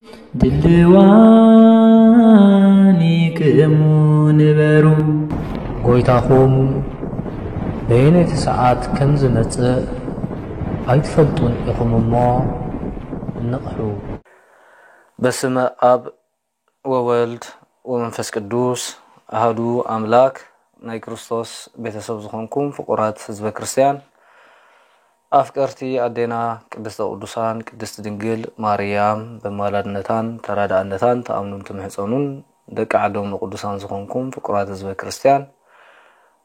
ድልዋኒ ክእሙን በሩ ጎይታኹም በየነይቲ ሰዓት ከም ዝመጽእ ኣይትፈልጡን ኢኹም እሞ ንቕሑ። በስመ አብ ወወልድ ወመንፈስ ቅዱስ አሐዱ አምላክ ናይ ክርስቶስ ቤተሰብ ዝኾንኩም ፍቁራት ህዝበ ክርስቲያን አፍቀርቲ አዴና ቅድስተ ቅዱሳን ቅድስት ድንግል ማርያም በማላድነታን ተራዳእነታን ተአምኑን ትምሕፀኑን ደቂ ዓዶም ቅዱሳን ዝኾንኩም ፍቁራት ህዝበ ክርስቲያን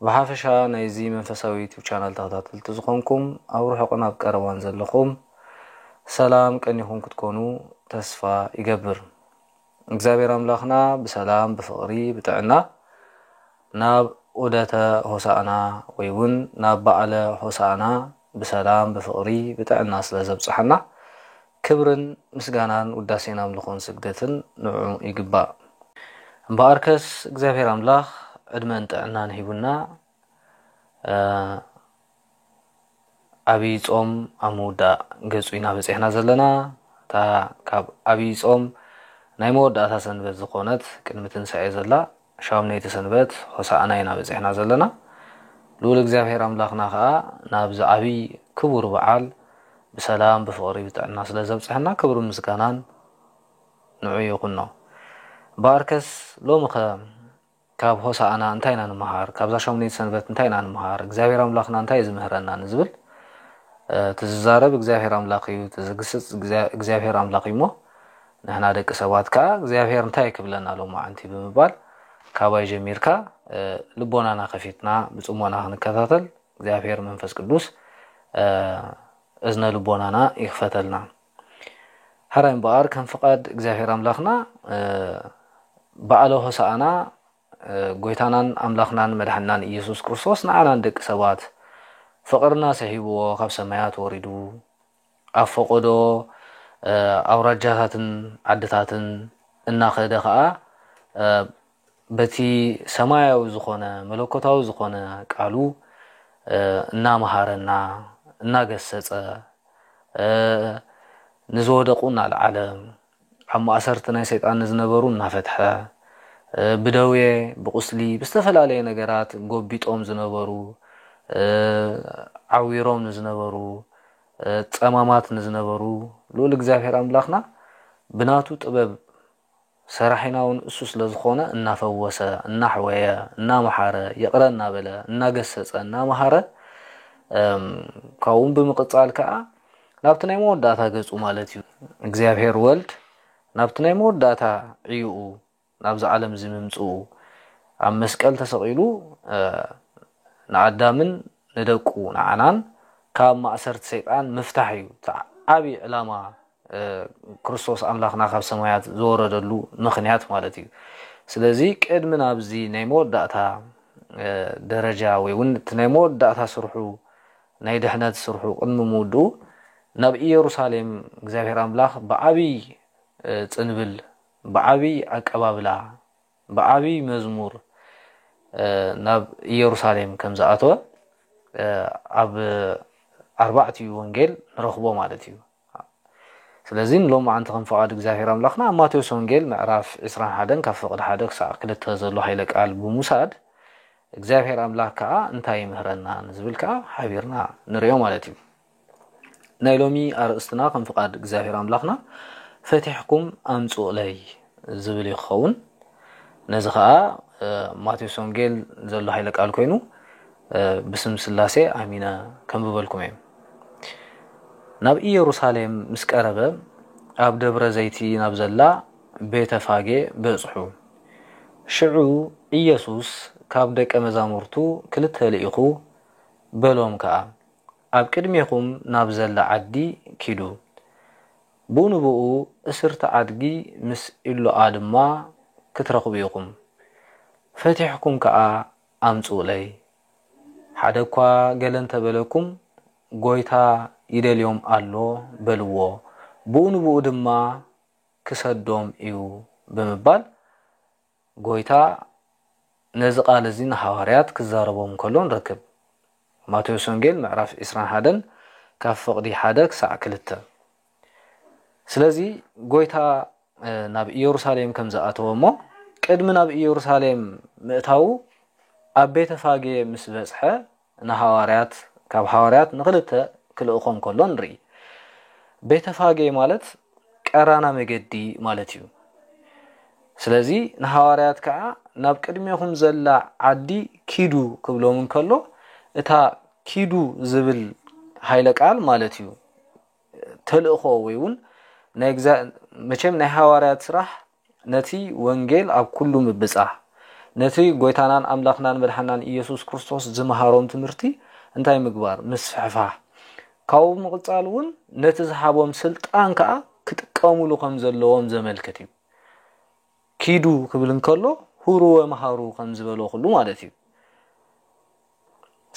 ብሓፈሻ ናይዚ መንፈሳዊ ዩቲዩብ ቻናል ተኸታተልቲ ዝኾንኩም ኣብ ርሑቕን ኣብ ቀረባን ዘለኹም ሰላም ቀኒኹም ክትኮኑ ተስፋ ይገብር። እግዚአብሔር አምላኽና ብሰላም ብፍቕሪ ብጥዕና ናብ ዑደተ ሆሳዕና ወይ እውን ናብ በዓለ ሆሳዕና بسلام بفقري بتاعنا سلازب صحنا كبرن مسجانان وداسينا ملخون سجدتن نوع يقبا باركس እግዚአብሔር አምላኽ ዕድመን ጥዕናን ሂቡና ዓብይ ጾም አሙዳ ገጹና በጽሕና ዘለና ታ ካብ ዓብይ ጾም ናይ መወዳእታ ሰንበት ዝኾነት ቅድሚ ትንሳኤ ዘላ ሻምነይቲ ሰንበት ሆሳዕና ኢና በጽሕና ዘለና لول እግዚአብሔር አምላኽና ኸኣ ናብ ዝዓቢ ክቡር በዓል ብሰላም ብፍቕሪ ብጥዕና ስለ ዘብጽሕና ክብር ምስጋናን ንዑ ይኹኖ ባርከስ ሎሚ ኸ ካብ ሆሳዕና እንታይ ኢና ንመሃር ካብዛ ሻምነይቲ ሰንበት እንታይ ኢና ንመሃር እግዚአብሔር አምላኽና እንታይ ዝምህረና ንዝብል ትዝዛረብ እግዚአብሔር አምላኽ እዩ ትዝግስጽ እግዚአብሔር አምላኽ እዩ ሞ ንሕና ደቂ ሰባት ከዓ እግዚአብሔር እንታይ ክብለና ሎማ ኣንቲ ብምባል ካባይ ጀሚርካ ልቦናና ከፊትና ብጽሞና ክንከታተል እግዚአብሔር መንፈስ ቅዱስ እዝነ ልቦናና ይኽፈተልና حرام بار كان فقد እግዚአብሔር አምላኽና በዓለ ሆሳዕና ጎይታናን አምላኽናን መድኃኒናን ኢየሱስ ክርስቶስ ንዓናን ደቂ ሰባት ፍቅርና ሰሂብዎ ካብ ሰማያት ወሪዱ ኣፈቆዶ ኣውራጃታትን ዓድታትን እናኸደ ኸኣ በቲ ሰማያዊ ዝኾነ መለኮታዊ ዝኾነ ቃሉ እናመሃረና እናገሰጸ ንዝወደቁና العالم عم أسرت ناي سيطان نزنبرو نافتح بدوي بقسلي بستفلالي نجارات قبيتهم زنبرو عويرهم نزنبرو تأمامات نزنبرو لول እግዚአብሔር አምላኽና بناتو طبب سرحنا ونسوس لزخونه እናፈወሰ እናحوየ እናመሐረ يقرنا بلا እናገሰጸ እናመሐረ ካውን በመቀጻል ከአ ናብትናይ መወዳታ ገጹ ማለት እዩ እግዚአብሔር ወልድ ናብትናይ መወዳታ እዩ ናብዛ ዓለም ዝምምጹ ኣብ መስቀል ተሰቂሉ ንአዳምን ንደቁ ንዓናን ካብ ማእሰርት ሰይጣን መፍታሕ እዩ ዓቢ ዕላማ ክርስቶስ አምላኽና ካብ ሰማያት ዝወረደሉ ምኽንያት ማለት እዩ ስለዚ ቅድሚ ናብዚ ናይ መወዳታ ደረጃ ወይ እውን ናይ መወዳታ ስርሑ ናይ ድሕነት ስርሑ ቅድሚ ምውዱ ናብ ኢየሩሳሌም እግዚአብሔር አምላኽ በዓቢ ጽንብል በዓቢ አቀባብላ በዓቢ መዝሙር ናብ ኢየሩሳሌም ከም ዝኣተወ ኣብ ኣርባዕቱ ወንጌል ንረኽቦ ማለት እዩ ስለዚህ ሎም አንተ ከም ፈቃድ እግዚአብሔር አምላኽና ማቴዎስ ወንጌል ምዕራፍ 21 ካብ ፍቅድ 1 ክሳብ 2 ዘሎ ኃይለ ቃል ብሙሳድ እግዚአብሔር አምላኽ ከዓ እንታይ ምህረና ንዝብል ከዓ ሓቢርና ንሪኦ ማለት እዩ ናይ ሎሚ አርእስትና ከም ፍቃድ እግዚአብሔር አምላኽና ፈቲሕኩም ኣምጽኡ ለይ ዝብል ይኸውን ነዚ ከዓ ማቴዎስ ወንጌል ዘሎ ኃይለ ቃል ኮይኑ ብስም ስላሴ አሚነ ከም ብበልኩም እየ ናብ ኢየሩሳሌም ምስ ቀረበ ኣብ ደብረ ዘይቲ ናብ ዘላ ቤተ ፋጌ በጽሑ ሽዑ ኢየሱስ ካብ ደቀ መዛሙርቱ ክልተ ልኢኹ በሎም ከዓ ኣብ ቅድሚኹም ናብ ዘላ ዓዲ ኪዱ ብኡንብኡ እስርተ ዓድጊ ምስ ኢሉኣ ድማ ክትረኽቡ ኢኹም ፈቲሕኩም ከዓ ኣምጽኡ ለይ ሓደ እኳ ገለ እንተበለኩም ጎይታ ይደልዮም ኣሎ በልዎ ብኡንብኡ ድማ ክሰዶም እዩ ብምባል ጎይታ ነዚ ቃል እዚ ንሐዋርያት ክዛረቦም ከሎ ንረክብ ማቴዎስ ወንጌል ምዕራፍ 21 ካብ ፍቅዲ 1 ክሳብ 2 ስለዚ ጎይታ ናብ ኢየሩሳሌም ከም ዝኣተወሞ ቅድሚ ናብ ኢየሩሳሌም ምእታው ኣብ ቤተ ፋጌ ምስ በጽሐ ንሐዋርያት ካብ ሐዋርያት ንኽልተ ክልእኾም ከሎ ንርኢ ቤተ ፋጌ ማለት ቀራና መገዲ ማለት እዩ ስለዚ ንሐዋርያት ከዓ ናብ ቅድሚኹም ዘላ ዓዲ ኪዱ ክብሎም እንከሎ እታ ኪዱ ዝብል ሃይለ ቃል ማለት እዩ ተልእኾ ወይውን መቸም ናይ ሐዋርያት ስራሕ ነቲ ወንጌል ኣብ ኩሉ ምብጻሕ ነቲ ጎይታናን አምላኽናን መድኃናን ኢየሱስ ክርስቶስ ዝመሃሮም ትምህርቲ እንታይ ምግባር ምስፍሕፋሕ ካው ምቕጻልውን ነቲ ዝሃቦም ስልጣን ከዓ ክጥቀሙሉ ከም ዘለዎም ዘመልክት እዩ ኪዱ ክብል እንከሎ ሁሩ ወመሃሩ ከም ዝበሎ ሁሉ ማለት እዩ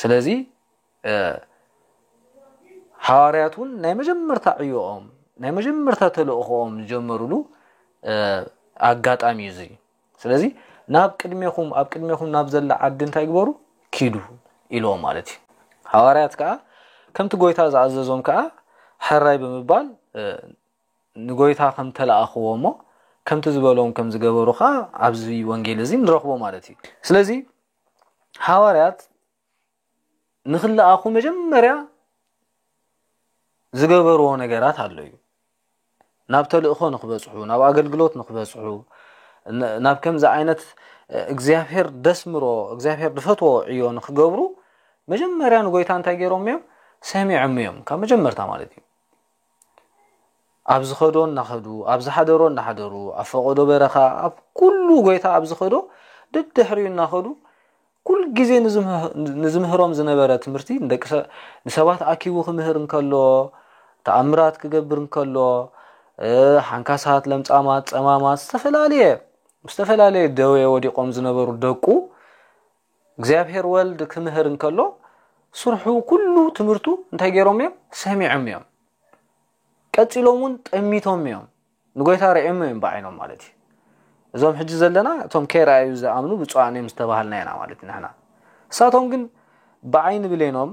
ስለዚ ሐዋርያቱን ናይ መጀመርታ ዕዮኦም ናይ መጀመርታ ተልእኾኦም ጀመሩሉ አጋጣሚ እዩ ስለዚ ናብ ቅድሜኹም ናብ ዘላ ዓዲ እንታይ ግበሩ ኪዱ ኢሎም ማለት እዩ ሐዋርያት ከዓ ከምቲ ጎይታ ዝኣዘዞም ከዓ ሕራይ ብምባል ንጎይታ ከም ተላኣኽዎሞ ከምቲ ዝበሎም ከም ዝገበሩ ከዓ ኣብዚ ወንጌል እዚ ንረኽቦ ማለት እዩ ስለዚ ሐዋርያት ንኽላኣኹ መጀመርያ ዝገበርዎ ነገራት ኣለዩ ናብ ተልእኾ ንኽበጽሑ ናብ አገልግሎት ንኽበጽሑ ናብ ከምዚ ዓይነት እግዚአብሔር ደስምሮ እግዚአብሔር ድፈትዎ ዕዮ ንኽገብሩ መጀመርያ ንጎይታ እንታይ ገይሮም እዮም ሰሚዖም እዮም ካብ መጀመርታ ማለት እዩ ኣብ ዝኸዶ እናኸዱ ኣብ ዝሓደሮ እናሓደሩ ኣብ ፈቆዶ በረኻ ኣብ ኩሉ ጎይታ ኣብ ዝኸዶ ድድሕሪኡ እናኸዱ ኩል ግዜ ንዝምህሮም ዝነበረ ትምህርቲ ንሰባት ኣኪቡ ክምህር እንከሎ ተኣምራት ክገብር እንከሎ ሓንካሳት ለምጻማት ጸማማት ዝተፈላለዩ ደዌ ወዲቆም ዝነበሩ ደቁ እግዚአብሔር ወልድ ክምህር እንከሎ ስርሑ ኩሉ ትምህርቱ እንታይ ገይሮም እዮም ሰሚዖም እዮም ቀጽሎሙን ጠሚቶም እዮም ንጎይታ ርዒም እዮም ባይኖም ማለት እዩ እዞም ሕጂ ዘለና እቶም ከራዩ ዝኣምኑ ብጽዋዕን እዮም ዝተባሃልና ኢና ማለት ንሕና እሳቶም ግን በዓይን ብሌኖም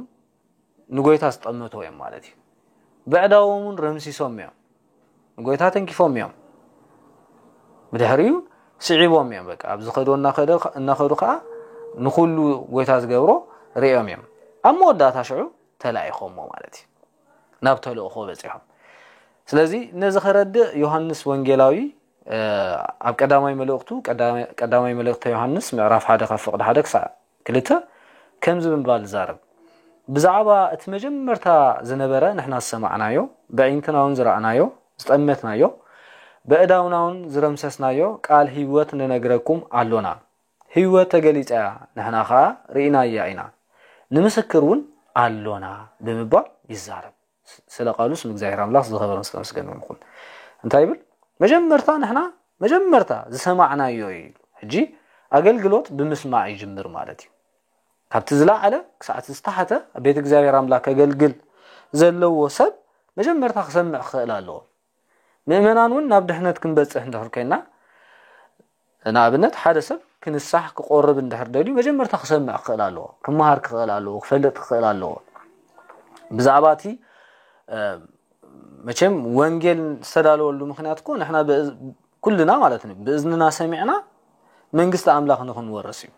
ንጎይታ ዝጠመቶ እዮም ማለት እዩ ብዕዳዎምን ረምሲሶም እዮም ንጎይታ ተንኪፎም እዮም ብድሕሪኡ ስዒቦም እዮም በቃ ኣብ ዝኸዶ እናኸዱ ከዓ ንኹሉ ጎይታ ዝገብሮ ርኦም እዮም ኣብ መወዳእታ ሽዑ ተላኢኾሞ ማለት እዩ ናብ ተልእኾ በጺሖም ስለዚ ነዚ ኸረድእ ዮሐንስ ወንጌላዊ ኣብ ቀዳማይ መልእኽቲ ዮሐንስ ምዕራፍ 1 ካብ ፍቕዲ 1 ክሳብ 2 ከምዚ ብምባል ዛረብ ብዛዕባ እቲ መጀመርታ ዝነበረ ንሕና ሰማዕናዮ በዒንትናውን ዝረኣናዮ ዝጠመትናዮ በእዳውናውን ዝረምሰስናዮ ቃል ህይወት ንነግረኩም ኣሎና ህይወት ተገሊጻ ንሕና ከዓ ርኢናያ ኢና ንምስክርውን ኣሎና ብምባል ይዛረብ ስለ ቃሉ ስም እግዚአብሔር አምላክ ዝኸበረ መስገን ይኹን እንታይ ይብል መጀመርታ ንሕና መጀመርታ ዝሰማዕናዮ እዩ ሕጂ አገልግሎት ብምስማዕ ይጅምር ማለት እዩ ካብቲ ዝላዓለ ክሳዕቲ ዝተሓተ ቤተ እግዚአብሔር አምላክ አገልግል ዘለዎ ሰብ መጀመርታ ክሰምዕ ክኽእል ኣለዎ ምእመናን ናብ ድሕነት ክንበጽሕ እንድሕር ኮይና ንኣብነት ሓደ ሰብ ክንሳሕ ክቆርብ እንድሕር ደልዩ መጀመርታ ክሰምዕ ክኽእል ኣለዎ ክመሃር ክኽእል ኣለዎ ክፈልጥ ክኽእል ኣለዎ ብዛዕባ እቲ መቸም ወንጌል ዝተዳለወሉ ምኽንያት እኮ ንሕና ኩልና ማለት ነው ብእዝንና ሰሚዕና መንግስት አምላኽ ንኽንወርስ እዩ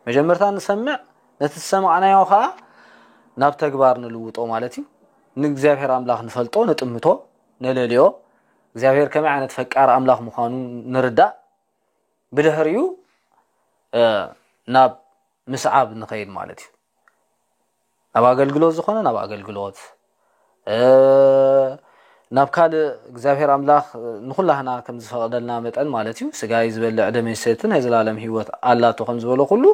መጀመርታ ንሰምዕ ነቲ ሰማዕናዮ ከዓ ናብ ተግባር ንልውጦ ማለት እዩ ንእግዚአብሔር አምላኽ ንፈልጦ ንጥምቶ ነለልዮ እግዚአብሔር ከመይ ዓይነት ፈቃር አምላኽ ምዃኑ ንርዳእ ብድሕሪኡ ናብ ምስዓብ ንኸይድ ማለት እዩ ናብ አገልግሎት ዝኾነ ናብ አገልግሎት ናብ ካልእ እግዚአብሔር አምላኽ ንኹላህና ከም ዝፈቀደልና መጠን ማለት እዩ ስጋይ ዝበልዕ ደመይ ሰትን ናይ ዘላለም ህይወት ኣላቶ ከም ዝበሎ ኩሉ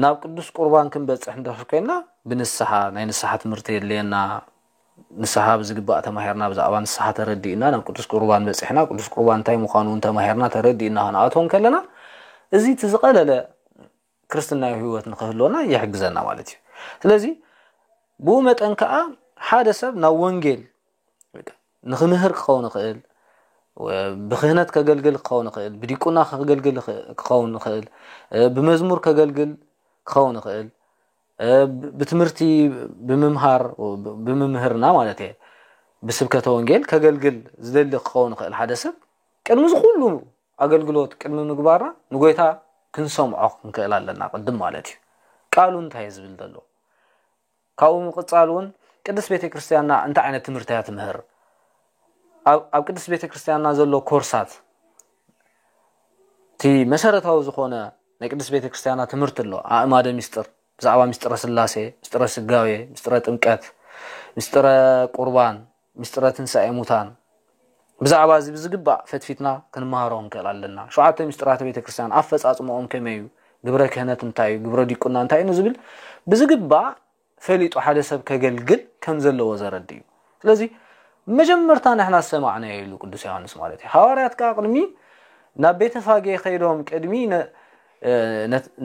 ናብ ቅዱስ ቁርባን ክንበጽሕ እንድሕር ኮይና ብንስሓ ናይ ንስሓ ትምህርቲ የድልየና ንስሓ ብዝግባእ ተማሂርና ብዛዕባ ንስሓ ተረዲእና ናብ ቅዱስ ቁርባን በጽሕና ቅዱስ ቁርባን እንታይ ምዃኑ ተማሂርና ተረዲእና ክንኣትዎም ከለና እዚ ትዝቐለለ ክርስትናዊ ህይወት ንኽህልወና ይሕግዘና ማለት እዩ ስለዚ ብኡ መጠን ከዓ ሓደ ሰብ ናብ ወንጌል ንኽምህር ክኸውን ይኽእል ብክህነት ከገልግል ክኸውን ይኽእል ብዲቁና ከገልግል ክኸውን ይኽእል ብመዝሙር ከገልግል ክኸውን ይኽእል ብትምህርቲ ብምምህርና ማለት እዩ ብስብከተ ወንጌል ከገልግል ዝደሊ ክኸውን ይኽእል ሓደ ሰብ ቅድሚ ዝኩሉ ኣገልግሎት ቅድሚ ምግባርና ንጎይታ ክንሰምዖ ክንክእል ኣለና ቅድም ማለት እዩ ቃሉ እንታይ ዝብል ዘሎ ካብኡ ምቅጻል እውን ቅድስት ቤተክርስትያንና እንታይ ዓይነት ትምህርቲ እያ ትምህር ኣብ ቅድስት ቤተክርስትያንና ዘሎ ኮርሳት ቲ መሰረታዊ ዝኾነ ናይ ቅድስት ቤተክርስትያንና ትምህርቲ ኣሎ ኣእማደ ምስጢር ብዛዕባ ምስጢረ ስላሴ ምስጢረ ስጋዌ ምስጢረ ጥምቀት ምስጢረ ቁርባን ምስጢረ ትንሳኤ ሙታን ብዛዕባ እዚ ብዝግባእ ፈትፊትና ክንመሃሮ ክንክእል ኣለና ሸውዓተ ምስጢራት ቤተክርስትያን ኣፈጻጽሞኦም ከመይ እዩ ግብረ ክህነት እንታይ እዩ ግብረ ዲቁና እንታይ እዩ ዝብል ብዝግባእ ፈሊጡ ሓደ ሰብ ከገልግል ከም ዘለዎ ዘረዲ እዩ ስለዚ መጀመርታ ንሕና ሰማዕና ኢሉ ቅዱስ ዮሐንስ ማለት እዩ ሐዋርያት ካ ቅድሚ ናብ ቤተ ፋጌ ኸይዶም ቅድሚ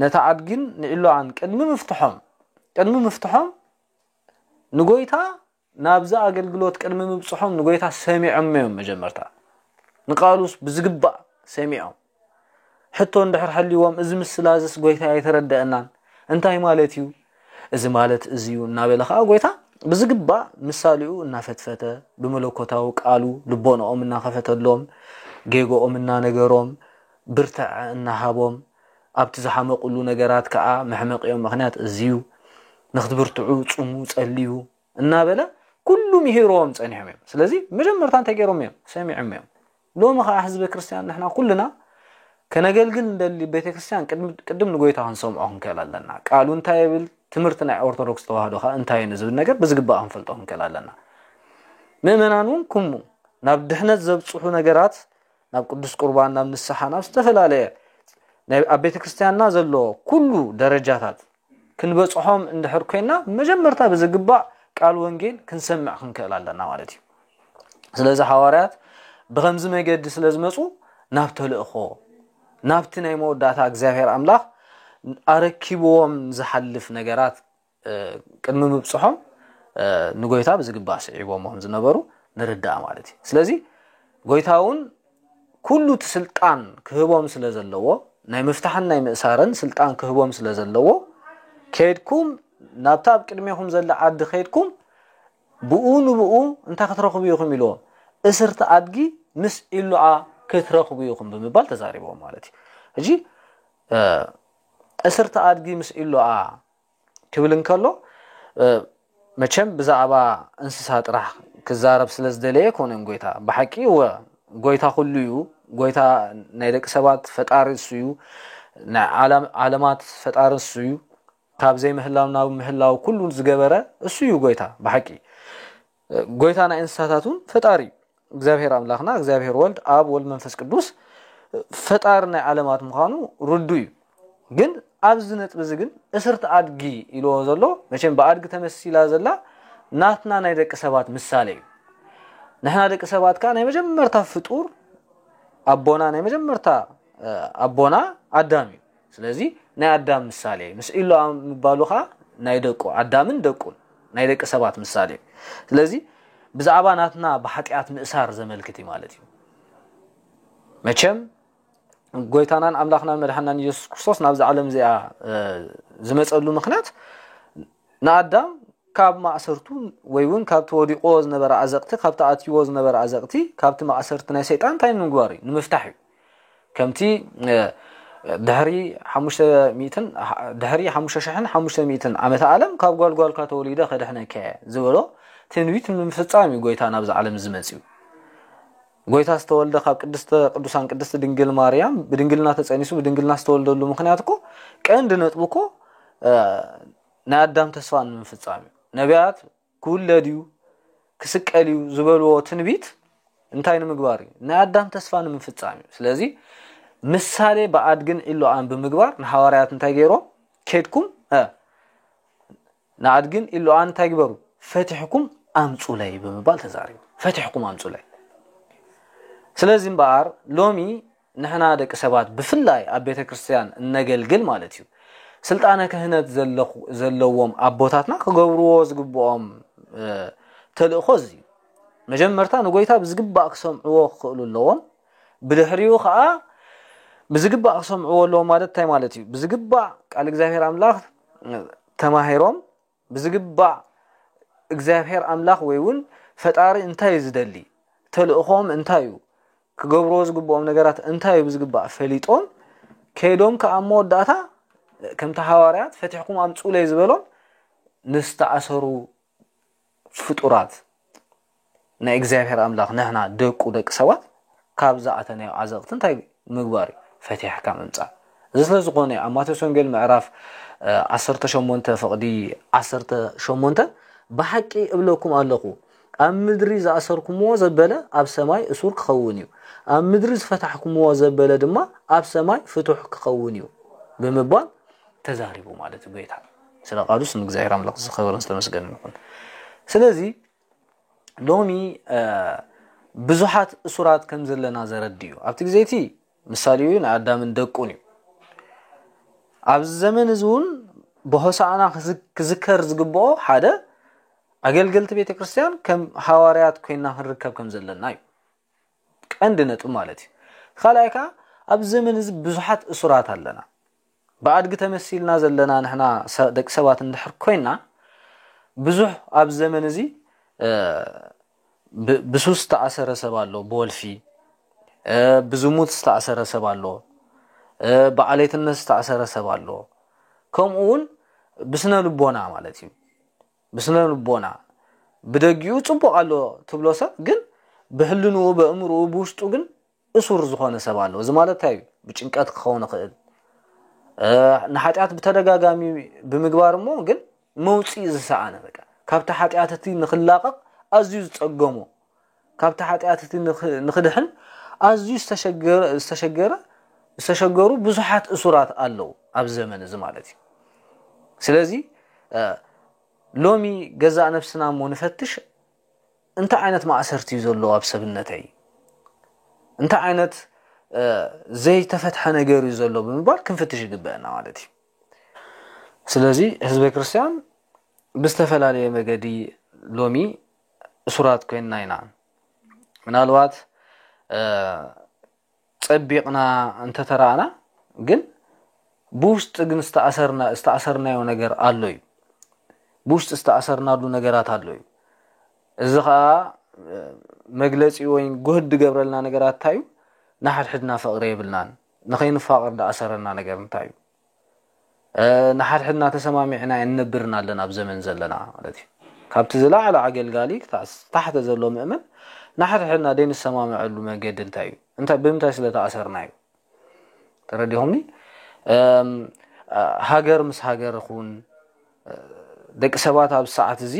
ነተዓድግን ንዕሉዓን ቅድሚ ምፍትሖም ንጎይታ ናብዛ አገልግሎት ቅድሚ ምብጽሖም ንጎይታ ሰሚዖም እዮም መጀመርታ ንቃሉስ ብዝግባእ ሰሚዖም ሕቶ እንድሕር ሓልይዎም እዚ ምስላዝስ ጎይታ ኣይተረድአናን እንታይ ማለት እዩ እዚ ማለት እዚዩ እናበለኻ ጎይታ ብዝግባእ ምሳሊኡ እናፈትፈተ ብመለኮታዊ ቃሉ ልቦናኦም እናኸፈተሎም ጌጎኦም እናነገሮም ብርትዕ እናሃቦም ኣብቲ ዝሓመቁሉ ነገራት ከዓ መሕመቂዮም ምኽንያት እዚዩ ንኽትብርትዑ ጽሙ ጸልዩ እናበለ ኩሉ ምሂሮም ጸኒሖም እዮም ስለዚ መጀመርታ እንታይ ገይሮም እዮም ሰሚዖም እዮም ሎሚ ከዓ ህዝበ ክርስቲያን ንሕና ኩልና ከነገልግል እንደሊ ቤተክርስትያን ቅድም ንጎይታ ክንሰምዖ ክንክእል ኣለና ቃሉ እንታይ ይብል ትምህርቲ ናይ ኦርቶዶክስ ተዋህዶ ከዓ እንታይ ንዝብል ነገር ብዝግባእ ክንፈልጦ ክንክእል ኣለና ምእመናን እውን ኩሙ ናብ ድሕነት ዘብጽሑ ነገራት ናብ ቅዱስ ቁርባን ናብ ንስሓ ናብ ዝተፈላለየ ናይ ኣብ ቤተክርስትያንና ዘሎ ኩሉ ደረጃታት ክንበጽሖም እንድሕር ኮይና መጀመርታ ብዝግባእ ቃል ወንጌል ክንሰምዕ ክንክእል ኣለና ማለት እዩ ስለዚ ሐዋርያት ብኸምዚ መገዲ ስለዝመጹ ናብ ተልእኾ ናብቲ ናይ መወዳእታ እግዚአብሔር ኣምላኽ ኣረኪቦም ዝሓልፍ ነገራት ቅድሚ ምብጽሖም ንጎይታ ብዝግባእ ስዒቦም ዝነበሩ ንርዳእ ማለት እዩ ስለዚ ጎይታውን ኩሉ ስልጣን ክህቦም ስለዘለዎ ናይ ምፍታሕን ናይ ምእሳርን ስልጣን ክህቦም ስለዘለዎ ከይድኩም ናብታ ኣብ ቅድሚኹም ዘላ ዓዲ ከይድኩም ብኡ ንብኡ እንታይ ክትረኽቡ ኢኹም ኢልዎም እስርቲ ኣድጊ ምስ ኢሉዓ ክትረኽቡ ኢኹም ብምባል ተዛሪቦም ማለት እዩ ሕጂ እስርቲ ኣድጊ ምስ ኢሉዓ ክብል እንከሎ መቸም ብዛዕባ እንስሳ ጥራሕ ክዛረብ ስለዝደለየ ኮነን ጎይታ ብሓቂ ጎይታ ኩሉ እዩ ጎይታ ናይ ደቂ ሰባት ፈጣሪ እሱ እዩ ናይ ዓለማት ፈጣሪ እሱ እዩ ካብ ዘይምህላው ናብ ምህላው ኩሉ ዝገበረ እሱ እዩ ጎይታ ብሓቂ ጎይታ ናይ እንስሳታቱን ፈጣሪ እግዚአብሔር አምላኽና እግዚአብሔር ወልድ አብ ወልድ መንፈስ ቅዱስ ፈጣሪ ናይ ዓለማት ምዃኑ ርዱ እዩ ግን ኣብዚ ነጥብ እዚ ግን እስርት ኣድጊ ኢልዎ ዘሎ መቸም በኣድጊ ተመሲላ ዘላ ናትና ናይ ደቂ ሰባት ምሳሌ እዩ ንሕና ደቂ ሰባት ካ ናይ መጀመርታ ፍጡር ኣቦና ናይ መጀመርታ ኣቦና ኣዳም እዩ ስለዚ ናይ ኣዳም ምሳሌ ምስ ኢሉ ምባሉኻ ናይ ደቁ ኣዳምን ደቁን ናይ ደቂ ሰባት ምሳሌ ስለዚ ብዛዕባ ናትና ብሓጢኣት ምእሳር ዘመልክት ማለት እዩ መቸም ጎይታናን ኣምላኽናን መድሓናን ኢየሱስ ክርስቶስ ናብዚ ዓለም እዚኣ ዝመጸሉ ምኽንያት ንኣዳም ካብ ማእሰርቱ ወይ እውን ካብቲ ወዲቆ ዝነበረ ኣዘቕቲ ካብቲ ኣትይዎ ዝነበረ ኣዘቕቲ ካብቲ ማእሰርቲ ናይ ሰይጣን እንታይ ንምግባር እዩ ንምፍታሕ እዩ ከምቲ ድሕሪ 5500 ዓመተ ዓለም ካብ ጓልጓልካ ተወሊደ ከድሕነከ ዝበሎ ትንቢት ንምፍጻም እዩ ጎይታ ናብዚ ዓለም ዝመጽ እዩ ጎይታ ዝተወልደ ካብ ቅዱሳን ቅድስት ድንግል ማርያም ብድንግልና ተጸኒሱ ብድንግልና ዝተወልደሉ ምኽንያት እኮ ቀንዲ ነጥቡ እኮ ናይ ኣዳም ተስፋ ንምፍጻም እዩ ነቢያት ክውለድ እዩ ክስቀል እዩ ዝበልዎ ትንቢት እንታይ ንምግባር እዩ ናይ ኣዳም ተስፋ ንምፍጻም እዩ ስለዚ ምሳሌ በኣድግን ኢሉዓን ብምግባር ንሐዋርያት እንታይ ገይሮም ከድኩም ንኣድግን ኢሉዓን እንታይ ግበሩ ፈትሕኩም ኣምጹ ላይ ብምባል ተዛሪቡ ፈትሕኩም ኣምጹ ላይ ስለዚ እምበኣር ሎሚ ንሕና ደቂ ሰባት ብፍላይ ኣብ ቤተ ክርስቲያን እነገልግል ማለት እዩ ስልጣነ ክህነት ዘለዎም ኣቦታትና ክገብርዎ ዝግብኦም ተልእኾ እዚ መጀመርታ ንጎይታ ብዝግባእ ክሰምዕዎ ክኽእሉ ኣለዎም ብድሕሪኡ ከዓ ብዝግባእ ክሰምዕዎ ኣለዎም ማለት እንታይ ማለት እዩ ብዝግባእ ቃል እግዚአብሔር ኣምላኽ ተማሂሮም ብዝግባእ እግዚአብሔር ኣምላኽ ወይ እውን ፈጣሪ እንታይ ዝደሊ ተልእኾም እንታይ እዩ ክገብሮ ዝግብኦም ነገራት እንታይ ብዝግባእ ፈሊጦም ከይዶም ከኣብ መወዳእታ ከም ተሐዋርያት ፈቲሕኩም ኣምፁ ለይ ዝበሎም ንስተኣሰሩ ፍጡራት ናይ እግዚአብሔር ኣምላኽ ንሕና ደቁ ደቂ ሰባት ካብ ዝኣተናዮ ዓዘቕቲ እንታይ ምግባር ፈቲሕካ ምምፃእ እዚ ስለ ዝኾነ ኣብ ማቴዎስ ወንጌል ምዕራፍ 18 ፍቕዲ 18 ብሓቂ እብለኩም ኣለኹ ኣብ ምድሪ ዝኣሰርኩምዎ ዘበለ ኣብ ሰማይ እሱር ክኸውን እዩ ኣብ ምድሪ ዝፈታሕኩምዎ ዘበለ ድማ ኣብ ሰማይ ፍቱሕ ክኸውን እዩ ብምባል ተዛሪቡ ማለት እዩ ጌታ ስለ ቃሉስ ንእግዚአብሔር ኣምላኽ ዝኸበረን ስለመስገን ይኹን ስለዚ ሎሚ ብዙሓት እሱራት ከም ዘለና ዘረድዩ ኣብቲ ግዜቲ ምሳሌዩ ንኣዳምን ደቁን እዩ ኣብ ዘመን እዙን በሆሳዕና ክዝከር ዝግብኦ ሓደ ኣገልገልቲ ቤተ ክርስቲያን ከም ሐዋርያት ኮይና ክንርከብ ከም ዘለና እዩ ቀንዲ ነጥብ ማለት እዩ ካልኣይካ ኣብ ዘመን እዚ ብዙሓት እሱራት ኣለና በኣድጊ ተመሲልና ዘለና ንሕና ደቂ ሰባት እንድሕር ኮይና ብዙሕ ኣብ ዘመን እዚ ብሱስ ተኣሰረ ሰብ ኣሎ ብወልፊ ብዝሙት ተኣሰረ ሰብ ኣሎ ብዓለይትነት ተኣሰረ ሰብ ኣሎ ከምኡውን ብስነ ልቦና ማለት እዩ ብስነ ልቦና ብደጊኡ ጽቡቕ ኣሎ ትብሎ ሰብ ግን ብህልንኡ በእምርኡ ብውሽጡ ግን እሱር ዝኾነ ሰብ ኣሎ እዚ ማለት እንታይ እዩ ብጭንቀት ክኸውን ይኽእል ንሓጢኣት ብተደጋጋሚ ብምግባር እሞ ግን መውፅኢ ዝሰኣነ በቃ ካብቲ ሓጢኣት እቲ ንኽላቐቕ ኣዝዩ ዝጸገሞ ካብቲ ሓጢኣት እቲ ንኽድሕን ኣዝዩ ዝተሸገሩ ብዙሓት እሱራት ኣለዉ ኣብ ዘመን እዚ ማለት እዩ ስለዚ ሎሚ ገዛእ ነፍስና እሞ ንፈትሽ እንታይ ዓይነት ማእሰርቲ እዩ ዘለዎ ኣብ ሰብነተይ እንታይ ዓይነት ዘይተፈትሐ ነገር እዩ ዘሎ ብምባል ክንፍትሽ ይግበአና ማለት እዩ ስለዚ ህዝበ ክርስቲያን ብዝተፈላለየ መገዲ ሎሚ እሱራት ኮይንና ኢና ምናልባት ፀቢቕና እንተተራእና ግን ብውሽጥ ግን ዝተኣሰርናዮ ነገር ኣሎ እዩ ብውሽጥ ዝተኣሰርናሉ ነገራት ኣሎ እዩ እዚ ከዓ መግለፂ ወይ ጉህድ ገብረልና ነገራት እንታይ እዩ ንሓድሕድና ፍቕሪ የብልናን ንኸይንፋቐር ዳኣሰረና ነገር እንታይ እዩ ንሓድሕድና ተሰማሚዕና እንነብርና ኣለና ኣብ ዘመን ዘለና ማለት እዩ ካብቲ ዝለዓለ ኣገልጋሊ ታሕተ ዘሎ ምእመን ንሓድሕድና ደይንሰማምዐሉ መንገዲ እንታይ እዩ እንታይ ብምንታይ ስለተኣሰርና እዩ ተረዲኹምኒ ሃገር ምስ ሃገር ይኹን ደቂ ሰባት ኣብ ሰዓት እዚ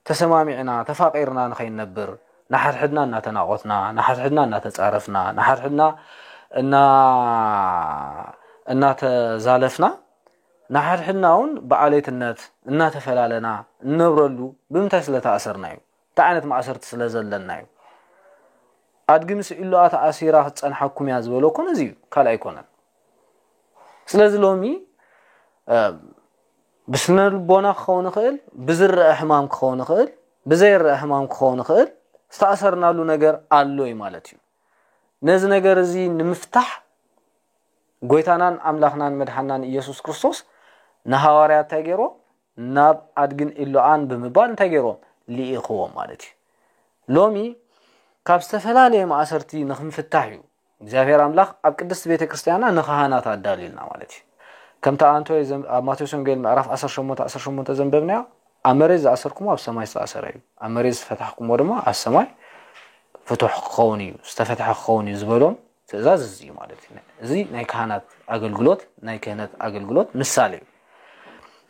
ተሰማሚዕና ተፋቂርና ንኸይነብር ንሓድሕድና እናተናቆትና ንሓድሕድና እናተፃረፍና ንሓድሕድና እናተዛለፍና ንሓድሕድና እውን ብዓለይትነት እናተፈላለና እንነብረሉ ብምንታይ ስለተኣሰርና እዩ እንታይ ዓይነት ማእሰርቲ ስለ ዘለና እዩ ኣድጊ ምስ ኢሉኣ ተኣሲራ ክትፀንሐኩም እያ ዝበሎ ኮነ እዚ እዩ ካልእ ኣይኮነን ስለዚ ሎሚ ብስነ ልቦና ክኸውን ይኽእል ብዝረአ ሕማም ክኸውን ይኽእል ብዘይረአ ሕማም ክኸውን ይኽእል ዝተኣሰርናሉ ነገር ኣሎ እዩ ማለት እዩ ነዚ ነገር እዚ ንምፍታሕ ጎይታናን ኣምላኽናን መድሓናን ኢየሱስ ክርስቶስ ንሐዋርያት እንታይ ገይሮም ናብ ኣድግን ኢሉኣን ብምባል እንታይ ገይሮም ልኢኽዎም ማለት እዩ ሎሚ ካብ ዝተፈላለየ ማእሰርቲ ንኽንፍታሕ እዩ እግዚአብሔር ኣምላኽ ኣብ ቅድስቲ ቤተ ክርስቲያንና ንኻህናት ኣዳልዩልና ማለት እዩ ከምታ ኣንቶ ኣብ ማቴዎስ ወንጌል ምዕራፍ 18 ዘንበብናዮ ኣብ መሬት ዝኣሰርኩሞ ኣብ ሰማይ ዝተኣሰረ እዩ ኣብ መሬት ዝፈታሕኩሞ ድማ ኣብ ሰማይ ፍቱሕ ክኸውን እዩ ዝተፈትሐ ክኸውን እዩ ዝበሎም ትእዛዝ እዚ እዩ ማለት እዩ እዚ ናይ ካህናት ኣገልግሎት ናይ ክህነት ኣገልግሎት ምሳሌ እዩ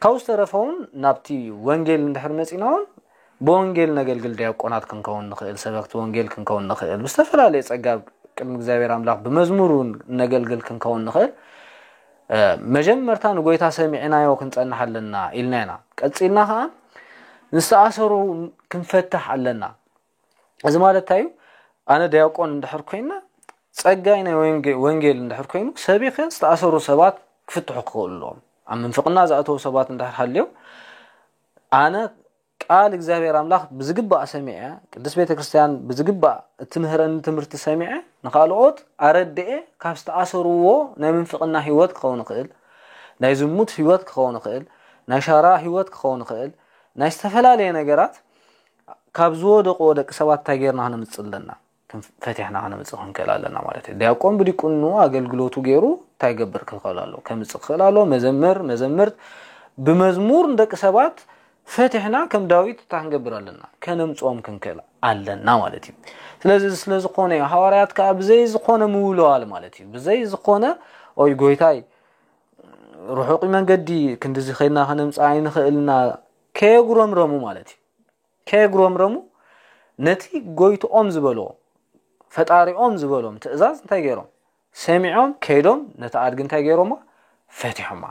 ካብኡ ዝተረፈውን ናብቲ ወንጌል እንድሕር መፂና እውን ብወንጌል ነገልግል ዲያቆናት ክንከውን ንኽእል ሰበክቲ ወንጌል ክንከውን ንኽእል ብዝተፈላለየ ፀጋ ቅድሚ እግዚአብሔር ኣምላኽ ብመዝሙር ነገልግል ክንከውን ንኽእል መጀመርታ ንጎይታ ሰሚዕናዮ ክንፀንሕ ኣለና ኢልና ኢና ቀፂልና ከዓ ንዝተኣሰሩ ክንፈትሕ ኣለና እዚ ማለት እንታይ እዩ ኣነ ዲያቆን እንድሕር ኮይና ፀጋይ ናይ ወንጌል እንድሕር ኮይኑ ሰቢኸ ዝተኣሰሩ ሰባት ክፍትሑ ክኽእሉ ኣለዎም ኣብ ምንፍቅና ዝኣተዉ ሰባት እንድሕር ሃልዮም ኣነ ቃል እግዚአብሔር ኣምላኽ ብዝግባእ ሰሚዐ ቅድስት ቤተ ክርስቲያን ብዝግባእ እትምህረኒ ትምህርቲ ሰሚዐ ንኻልኦት ኣረድኤ ካብ ዝተኣሰርዎ ናይ ምንፍቅና ህይወት ክኸውን ይኽእል ናይ ዝሙት ህይወት ክኸውን ይኽእል ናይ ሻራ ህይወት ክኸውን ይኽእል ናይ ዝተፈላለየ ነገራት ካብ ዝወደቁ ደቂ ሰባት እንታይ ጌርና ክነምፅእ ኣለና ፈቲሕና ንምጽእ እንከላለና ማለት እዩ ዲያቆን ብዲቁኑ አገልግሎቱ ገይሩ ታይገብር ከላሎ ከምጽእ ከላሎ መዘምርት በመዝሙር እንደቅ ሰባት ፈቲሕና ከም ዳዊት ታንገብራለና ከነምጾም ክንከላ አለና ማለት እዩ ስለዝኾነ ሐዋርያት ከብዘይ ዝኾነ ምውለዋል ማለት እዩ ብዘይ ዝኾነ ኦይ ጎይታይ ሩሑቅ መንገዲ ክንድዚ ኸይና ከነምጻ አይንኽእልና ከየጉረምረሙ ማለት እዩ ከየጉረምረሙ ነቲ ጎይቶኦም ዝበሎ ፈጣሪኦም ዝበሎም ትእዛዝ እንታይ ገይሮም ሰሚዖም ከይዶም ነቲ አድግ እንታይ ገይሮማ ፈቲሖማ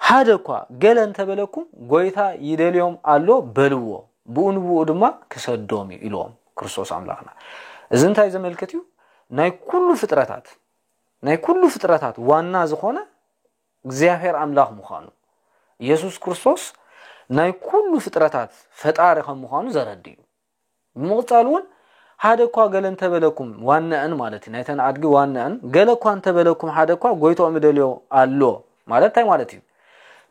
ሓደኳ ገለ እንተበለኩም ጎይታ ይደልዮም አሎ በልዎ ብኡንብኡ ድማ ክሰዶም ኢሎም ክርስቶስ አምላኽና እዚ እንታይ ዘመልክት እዩ ናይ ኩሉ ፍጥረታት ዋና ዝኾነ እግዚአብሔር አምላኽ ምዃኑ ኢየሱስ ክርስቶስ ናይ ኩሉ ፍጥረታት ፈጣሪ ከም ምዃኑ ዘረዲ እዩ ብምቕጻልውን ሓደኳ ገለ እንተበለኩም ዋናን ማለት ናይተን አድጊ ዋናን ገለኳ እንተበለኩም ሓደኳ ጎይቶኦም ይደልዮ አሎ ማለት ታይ ማለት እዩ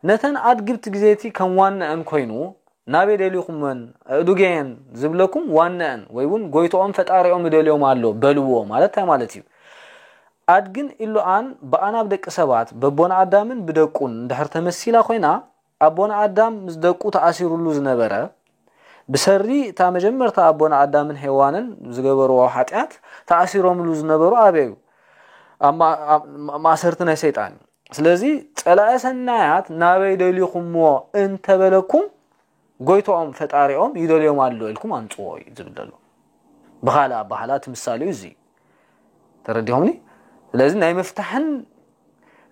ነተን አድግብት ግዜቲ ከም ዋናን ኮይኑ ናቤ ደሊኹምን እዱጌን ዝብለኩም ዋናን ወይውን ጎይቶኦም ፈጣሪኦም ይደልዮም አሎ በልዎ ማለት ታይ ማለት እዩ አድግን ኢሉአን በአናብ ደቂ ሰባት በቦና አዳምን ብደቁን እንድሕር ተመሲላ ኮይና አቦና አዳም ምስ ደቁ ተአሲሩሉ ዝነበረ بسري تامجمرت أبونا آدم من حيوانن زجبروا حاتيات تأثيرهم لوزنبروا أبيو ما سرتنا شيطان سلزي ثلاث النايات نابي دليكم مو انت بلكم قويتهم فتاريهم يدليهم على لكم أنتوي زبدلوا بحالات مثالي زي ترديهمني لازم نايم مفتحن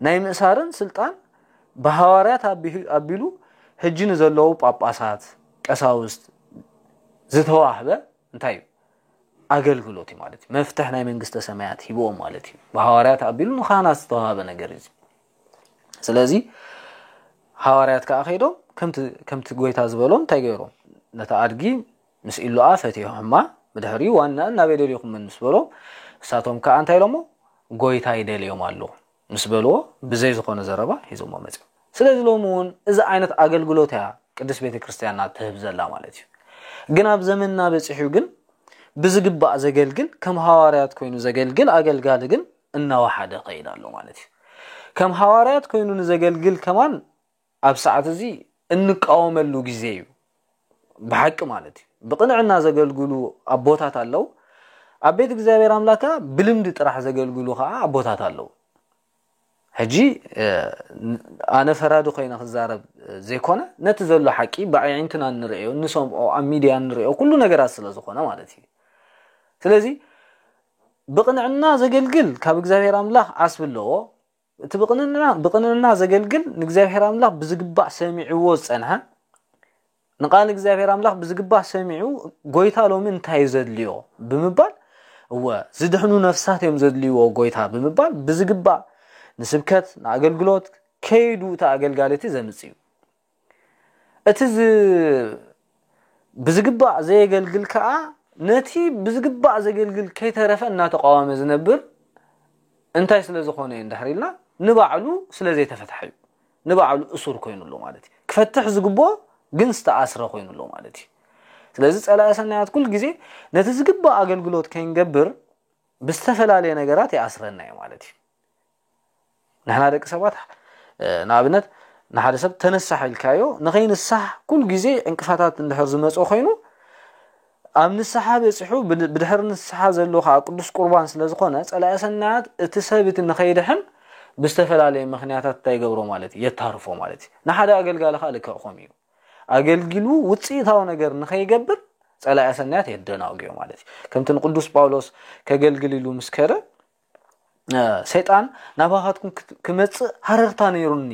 نايم إسارن سلطان بحوارات أبيلو هجين زلوا باباسات قساوست زتواهبه انتي አገልግሎት ማለት መፍተህና የመንግስተ ሰማያት ሂቦ ማለት በሐዋርያት አቢሉ ንኻናስ ተዋሃበ ነገር እዚ ስለዚህ ሐዋርያት ካኺዶም ከምት ጎይታ ዝበሎም ታይገሮም ነታአድጊ ምስኢሉ አፈቲሁማ በደህሪ ዋና ናበደሊኩም መስበሎ ሳቶም ካንታይ ለሞ ጎይታ ይደልዮም አሎ መስበሎ በዘይ ዝኾነ ዘረባ ሂዞም ማመጽ ስለዚህ ለሞን እዚ አይነት አገልግሎት ያ ቅዱስ ቤተክርስቲያንና ተህብዘላ ማለት እዩ ግን አብ ዘመንና በጽሑ ግን بزجبا زجلجل كم حواريات كونوا زجلجل أجلجال جن إنه واحد قيد الله مالتي كم حواريات كونوا زجلجل كمان أبسعة زي إنك أوم اللوجزيو بحق مالتي بقنعنا زجلجلو أبوتات الله أبيت جزائر أملاكا بلمدت راح زجلجلو خا أبوتات الله هجي أنا فرادو خينا خزارب زي كونه نتزلوا حكي بعينتنا نرئيو نسوم أو أميديا نرئيو كلنا جراس لزخنا مالتي ስለዚህ بقنعنا زجلجل كابغزابير املاح عسب له بقنعنا زجلجل نغزابير املاح بزغبا سميعو صنها نقال غزابير املاح بزغبا سميعو غويتا لو من تايزدليو بمبال هو زدحنو نفسات يمزدليو غويتا بمبال بزغبا نسبكت ناغلغلوت كيدو تاغلغالتي زمصيو اتز بزغبا زي غلغل كا نتي بزغبا زغلغل كيترف እና ተቃዋመ ዝነብር እንታይ ስለዝኾነ እንደህሪልና ንባዕሉ ስለዘይ ተፈታሐዩ ንባዕሉ እሱር ኮይኑሎ ማለት ክፈትሕ ዝግቦ ግን ዝተአስረ ኮይኑሎ ማለት ስለዚህ ጸላእሰናያት ኩል ጊዜ ነቲ ዝግባ አገልግሎት ከንገብር በስተፈላለየ ነገራት ያስረና ማለት ንሕና ደቂ ሰባት ናብነት ንሓደ ሰብ ተነሳሕ ኢልካዮ ንኸይንሳሕ ኩል ጊዜ እንቅፋታት እንደህር ዝመጾ ኮይኑ أمن السحاب يصحوا بدحرن السحاب زلوها قدس قربان سلازخونه ጸላእሰናያት እቲ ሰብት ንኸይድሕን በስተፈል عليه ምኽንያታት ታይገብሮ ማለት ይታርፎ ማለት ንሓደ አገልጋለ ኻልከ ኾሚዩ አገልግሉ ውጽኢታው ነገር ንኸይገብር ጸላእሰናያት ይደናውገው ማለት ከምትን ቅዱስ ጳውሎስ ከገልግልሉ መስከረ ሰይጣን ናባኻትኩም ክመጽ ሐረርታ ነይሩኒ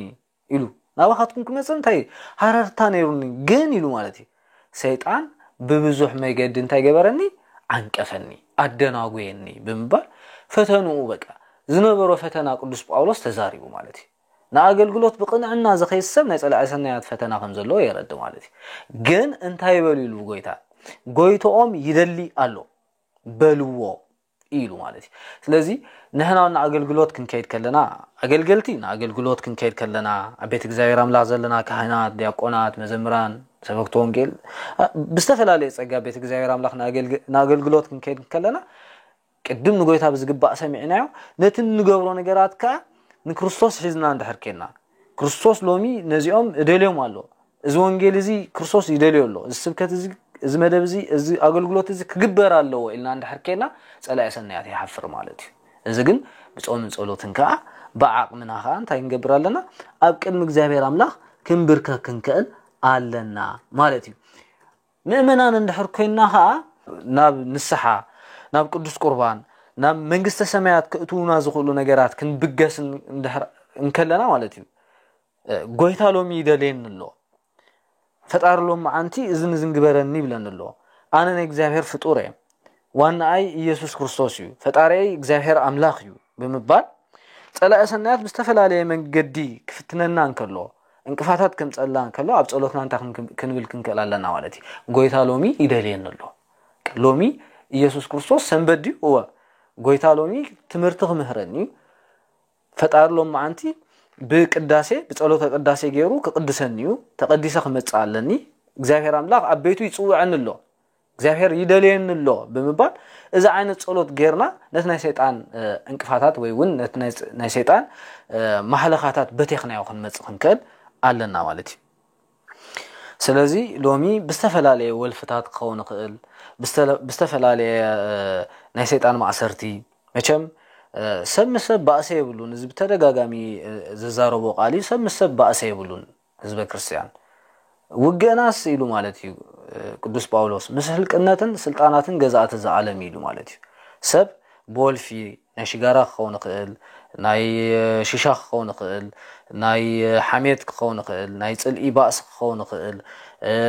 ኢሉ ናባኻትኩም ክመጽ እንታይ ሐረርታ ነይሩኒ ግን ኢሉ ማለት ሰይጣን ببزح ما يقدر انت جبرني عنكفني أدناغويني بمبال فتنو بقى زنبرو فتنا قدس باولوس تزاريبو مالتي ناقل قلوت بقنعنا زخي السب نيسأل عسنيات فتنا خمزلو يرد مالتي جن انت يباليلو قويتا قويتو يدلي ألو بلوو إيلو مالتي سلازي نحنا نأجلجلوت كنكيد كلنا أجلجلتي نأجلجلوت كنكيد كلنا عبيت إجزاير أملا زلنا كهنات دياقونات مزمران سبقتون جيل بستفلا ليس عبيت إجزاير أملا نأجلجلوت كنكيد كلنا قدم نقولتها بزقباء سمعناه نتن نقولون جرات كا نكريستوس حزنا عند حركنا كريستوس لومي نزيهم دليهم الله إزوانجيل زي كريستوس يدليو الله السبكة زي زمدة زي أقولقلوت زي كجبر الله إلنا عند حركنا سأل أسنيات يحفر مالتي إذا جن بتقول من سؤالاتن كا بعق منها خان تاين جبر لنا أبكر مجزابير أملاخ كم بركة كنكل علنا مالتي مؤمنا عند حركنا ها ناب نسحة ناب قدس قربان ناب منجست سمايات كأتونا زخلو نجارات كن بجس ندحر نكلنا مالتي قويتا لهم يدلين الله فتار لهم عنتي إذن جبرني بلن الله أنا نجزاهر فطوري وأنا أي يسوع كريستوسيو فتاري جزاهر أملاخيو بمبال تلا أسنات بستفل عليه من جدي كفتنا نكله انكفاتات كم تلا نكله عبد الله أنت كنبل كنكلا لنا والدي قويتا لومي يدلين الله لومي يسوع كريستوس سنبدي هو قويتا لومي تمرتغ مهرني فتار لهم عنتي بقداسه بصلوت قداسه غيرو كقدسنيو تقديسه خمصالني እግዚአብሔር አምላክ አቤቱ ይጽውዕንሎ እግዚአብሔር ይደለየንሎ በመባል እዛ አይነት ጸሎት ገርና ነትናይ ሰይጣን እንቅፋታት ወይውን ነትናይ ሰይጣን ማህለኻታት በቴክናው ክንመጽኽንከል አለና ማለት ስለዚህ ሎሚ በስተፈላለየ ወልፍታት ከሆነ ክእል በስተፈላለየ ናይ ሰይጣን ማዕሰርቲ መቸም سمسب بأسه يبلون إذا بترجعامي ززارو قالي سمسب بأسه يبلون إذا بكريستيان وجناس يلو مالتي قدوس باولوس مثل كناتن سلطاناتن جزات العالم يلو مالتي سب بول في نشجارة خون قل ناي شيشة خون قل ناي حميد خون قل ناي تل إباس خون قل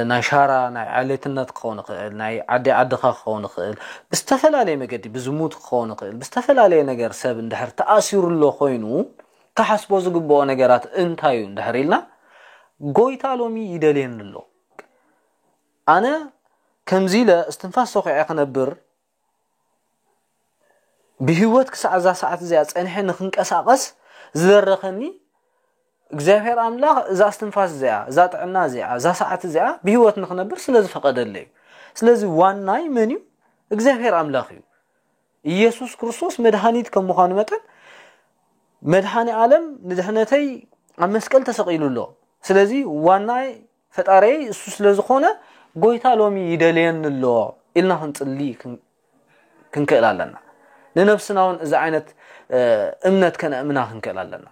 ناي شارع ناي علتنات خون قل ناي عد خون قل بستفل عليه مجدي بزموت خون قل بستفل عليه نجار سب ندهر تأثير الله خوينو كحسب زجبوا نجارات انتايون دهريلنا قويتا لومي يدلين الله أنا كمزيلة استنفاس سوقي أقنبر بهوت ساعات زيادة أنا حين خنك أساقس زرخني እግዚአብሔር አምላክ ዛ استنفاس زيادة ذات عنا زيادة ذا ساعات زيادة بهوت نخنبر ስለዚህ ፈቀደልኝ ስለዚህ ዋናይ ምንዩ እግዚአብሔር አምላክ እዩ ኢየሱስ ክርስቶስ መድኃኒት ከመሆኑ መጠን መድኃኒ ዓለም ንድህነተይ ኣብ መስቀል ተሰቂሉሎ ስለዚህ ዋናይ ፈጣሪ እሱ ስለዝኾነ ጎይታ ሎሚ ይደለየንሎ ኢልና ክንጽሊ ክንከላለና ለነፍስናውን እዛ አይነት እምነት ከነእምና ክንከላለና